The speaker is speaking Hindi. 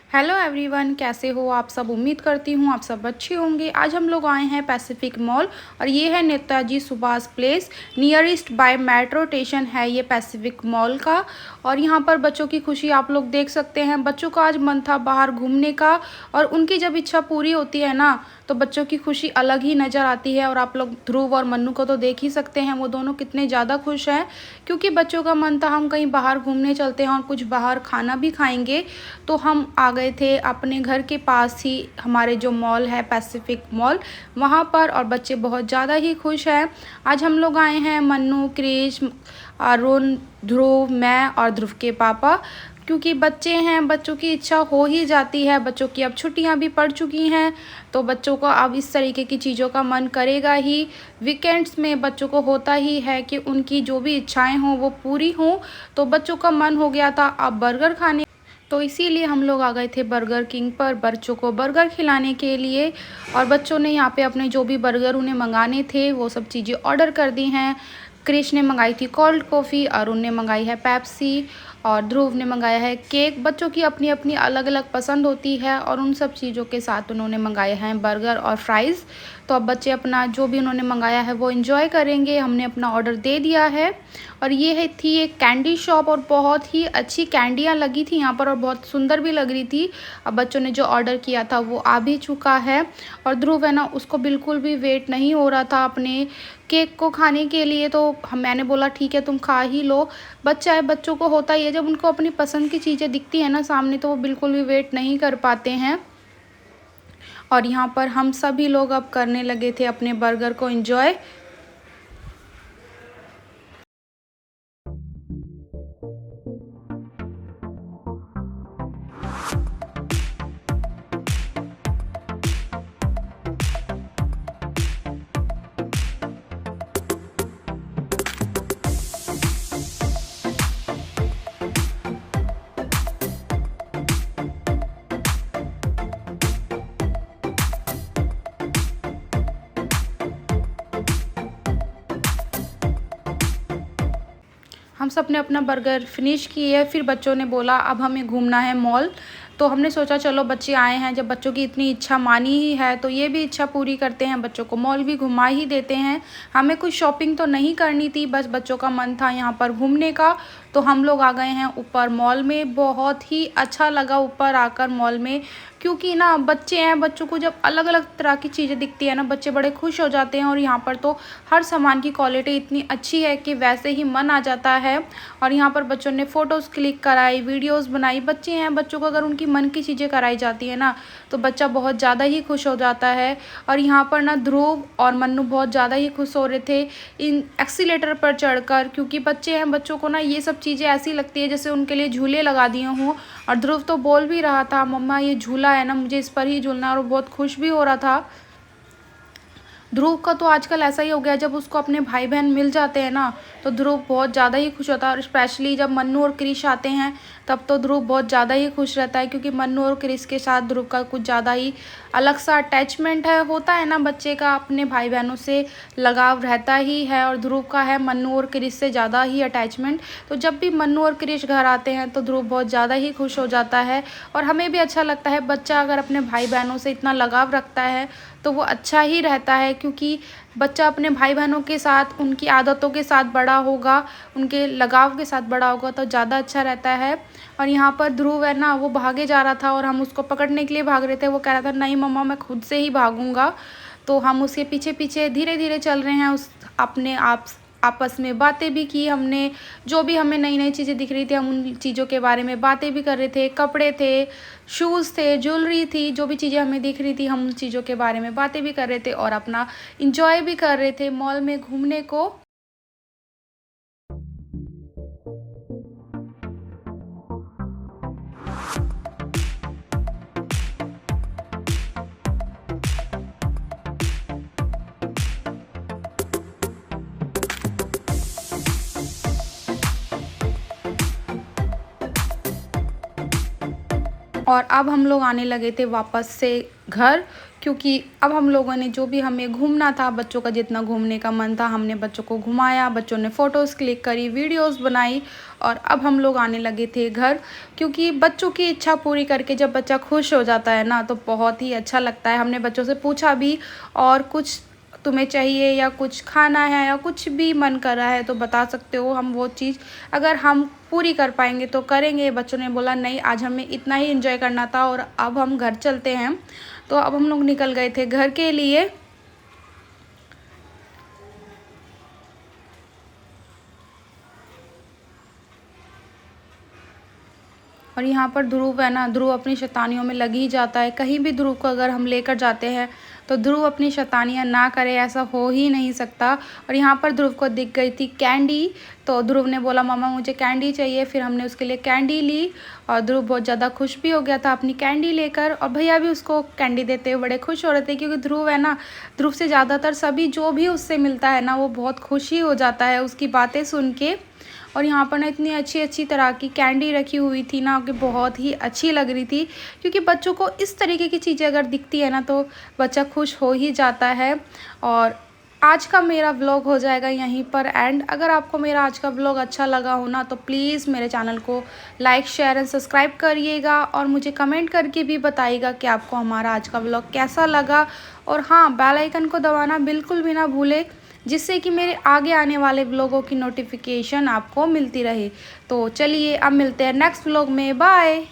हेलो एवरीवन, कैसे हो आप सब। उम्मीद करती हूँ आप सब अच्छे होंगे। आज हम लोग आए हैं पैसिफिक मॉल और ये है Netaji Subhash Place. Nearest by metro station है ये पैसिफिक मॉल का। और यहाँ पर बच्चों की खुशी आप लोग देख सकते हैं। बच्चों का आज मन था बाहर घूमने का और उनकी जब इच्छा पूरी होती है ना तो बच्चों की खुशी अलग ही नज़र आती है। और आप लोग ध्रुव और मन्नू को तो देख ही सकते हैं, वो दोनों कितने ज़्यादा खुश हैं क्योंकि बच्चों का मन था हम कहीं बाहर घूमने चलते हैं और कुछ बाहर खाना भी खाएंगे। तो हम आ गए थे अपने घर के पास ही हमारे जो मॉल है पैसिफिक मॉल, वहाँ पर। और बच्चे बहुत ज़्यादा ही खुश हैं। आज हम लोग आए हैं मन्नू, क्रिश, अरुण, ध्रुव, मैं और ध्रुव के पापा, क्योंकि बच्चे हैं, बच्चों की इच्छा हो ही जाती है। बच्चों की अब छुट्टियां भी पड़ चुकी हैं तो बच्चों को अब इस तरीके की चीज़ों का मन करेगा ही। वीकेंड्स में बच्चों को होता ही है कि उनकी जो भी इच्छाएं हों वो पूरी हों। तो बच्चों का मन हो गया था अब बर्गर खाने, तो इसीलिए हम लोग आ गए थे बर्गर किंग पर बच्चों को बर्गर खिलाने के लिए। और बच्चों ने यहाँ पे अपने जो भी बर्गर उन्हें मंगाने थे वो सब चीज़ें ऑर्डर कर दी हैं। क्रिश ने मंगाई थी कोल्ड कॉफ़ी, अरुण ने मंगाई है पेप्सी और ध्रुव ने मंगाया है केक। बच्चों की अपनी अपनी अलग अलग पसंद होती है और उन सब चीज़ों के साथ उन्होंने मंगाए हैं बर्गर और फ्राइज़। तो अब बच्चे अपना जो भी उन्होंने मंगाया है वो एंजॉय करेंगे। हमने अपना ऑर्डर दे दिया है। और ये है थी एक कैंडी शॉप और बहुत ही अच्छी कैंडियाँ लगी थी यहाँ पर और बहुत सुंदर भी लग रही थी। अब बच्चों ने जो ऑर्डर किया था वो आ भी चुका है। और ध्रुव है ना, उसको बिल्कुल भी वेट नहीं हो रहा था अपने केक को खाने के लिए। तो मैंने बोला ठीक है तुम खा ही लो। बच्चा है, बच्चों को होता ही है जब उनको अपनी पसंद की चीज़ें दिखती है ना सामने तो वो बिल्कुल भी वेट नहीं कर पाते हैं। और यहाँ पर हम सभी लोग अब करने लगे थे अपने बर्गर को एंजॉय। हम सब ने अपना बर्गर फिनिश किए। फिर बच्चों ने बोला अब हमें घूमना है मॉल। तो हमने सोचा चलो बच्चे आए हैं, जब बच्चों की इतनी इच्छा मानी ही है तो ये भी इच्छा पूरी करते हैं, बच्चों को मॉल भी घुमा ही देते हैं। हमें कुछ शॉपिंग तो नहीं करनी थी, बस बच्चों का मन था यहाँ पर घूमने का। तो हम लोग आ गए हैं ऊपर मॉल में। बहुत ही अच्छा लगा ऊपर आकर मॉल में, क्योंकि ना बच्चे हैं, बच्चों को जब अलग अलग तरह की चीज़ें दिखती है ना बच्चे बड़े खुश हो जाते हैं। और यहाँ पर तो हर सामान की क्वालिटी इतनी अच्छी है कि वैसे ही मन आ जाता है। और यहाँ पर बच्चों ने फ़ोटोज़ क्लिक कराई, वीडियोज़ बनाई। बच्चे हैं, बच्चों को अगर उनकी मन की चीज़ें कराई जाती है ना तो बच्चा बहुत ज़्यादा ही खुश हो जाता है। और यहाँ पर ना ध्रुव और मन्नू बहुत ज़्यादा ही खुश हो रहे थे इन एक्सीलेटर पर चढ़कर, क्योंकि बच्चे हैं, बच्चों को ना ये सब चीज़ें ऐसी लगती है जैसे उनके लिए झूले लगा दिए हों। और ध्रुव तो बोल भी रहा था मम्मा ये झूला है ना, मुझे इस पर ही झूलना है, और वो बहुत खुश भी हो रहा था। ध्रुव का तो आजकल ऐसा ही हो गया, जब उसको अपने भाई बहन मिल जाते हैं ना तो ध्रुव बहुत ज़्यादा ही खुश होता है। और स्पेशली जब मन्नू और क्रिश आते हैं तब तो ध्रुव बहुत ज़्यादा ही खुश रहता है, क्योंकि मन्नू और क्रिश के साथ ध्रुव का कुछ ज़्यादा ही अलग सा अटैचमेंट है, होता है ना, बच्चे का अपने भाई बहनों से लगाव रहता ही है। और ध्रुव का है मन्नू और क्रिश से ज़्यादा ही अटैचमेंट। तो जब भी मन्नू और क्रिश घर आते हैं तो ध्रुव बहुत ज़्यादा ही खुश हो जाता है। और हमें भी अच्छा लगता है, बच्चा अगर अपने भाई बहनों से इतना लगाव रखता है तो वो अच्छा ही रहता है, क्योंकि बच्चा अपने भाई बहनों के साथ उनकी आदतों के साथ बड़ा होगा, उनके लगाव के साथ बड़ा होगा तो ज़्यादा अच्छा रहता है। और यहाँ पर ध्रुव है ना, वो भागे जा रहा था और हम उसको पकड़ने के लिए भाग रहे थे। वो कह रहा था नहीं मम्मा मैं खुद से ही भागूंगा। तो हम उसके पीछे पीछे धीरे धीरे चल रहे हैं। उस अपने आपस में बातें भी की हमने, जो भी हमें नई नई चीज़ें दिख रही थी हम उन चीज़ों के बारे में बातें भी कर रहे थे। कपड़े थे, शूज़ थे, ज्वेलरी थी, जो भी चीज़ें हमें दिख रही थी हम उन चीज़ों के बारे में बातें भी कर रहे थे और अपना इंजॉय भी कर रहे थे मॉल में घूमने को। और अब हम लोग आने लगे थे वापस से घर, क्योंकि अब हम लोगों ने जो भी हमें घूमना था, बच्चों का जितना घूमने का मन था, हमने बच्चों को घुमाया, बच्चों ने फ़ोटोज़ क्लिक करी, वीडियोस बनाई और अब हम लोग आने लगे थे घर। क्योंकि बच्चों की इच्छा पूरी करके जब बच्चा खुश हो जाता है ना, तो बहुत ही अच्छा लगता है। हमने बच्चों से पूछा भी, और कुछ तुम्हें चाहिए या कुछ खाना है या कुछ भी मन कर रहा है तो बता सकते हो, हम वो चीज़ अगर हम पूरी कर पाएंगे तो करेंगे। बच्चों ने बोला नहीं, आज हमें इतना ही एंजॉय करना था और अब हम घर चलते हैं। तो अब हम लोग निकल गए थे घर के लिए। और यहाँ पर ध्रुव है ना, ध्रुव अपनी शैतानियों में लग ही जाता है। कहीं भी ध्रुव को अगर हम लेकर जाते हैं तो ध्रुव अपनी शैतानियाँ ना करे, ऐसा हो ही नहीं सकता। और यहाँ पर ध्रुव को दिख गई थी कैंडी, तो ध्रुव ने बोला मम्मा मुझे कैंडी चाहिए। फिर हमने उसके लिए कैंडी ली और ध्रुव बहुत ज़्यादा खुश भी हो गया था अपनी कैंडी लेकर, और भैया भी उसको कैंडी देते हुए बड़े खुश हो रहे थे। क्योंकि ध्रुव है ना, ध्रुव से ज़्यादातर सभी जो भी उससे मिलता है ना, वो बहुत खुशी हो जाता है उसकी बातें सुन के। और यहाँ पर ना इतनी अच्छी अच्छी तरह की कैंडी रखी हुई थी ना, कि बहुत ही अच्छी लग रही थी। क्योंकि बच्चों को इस तरीके की चीज़ें अगर दिखती है ना, तो बच्चा खुश हो ही जाता है। और आज का मेरा व्लॉग हो जाएगा यहीं पर एंड। अगर आपको मेरा आज का व्लॉग अच्छा लगा हो ना, तो प्लीज़ मेरे चैनल को लाइक शेयर एंड सब्सक्राइब करिएगा, और मुझे कमेंट करके भी बताइएगा कि आपको हमारा आज का व्लॉग कैसा लगा। और हाँ, बेल आइकन को दबाना बिल्कुल भी ना भूलें, जिससे कि मेरे आगे आने वाले व्लॉगों की नोटिफिकेशन आपको मिलती रहे। तो चलिए अब मिलते हैं नेक्स्ट व्लॉग में, बाय।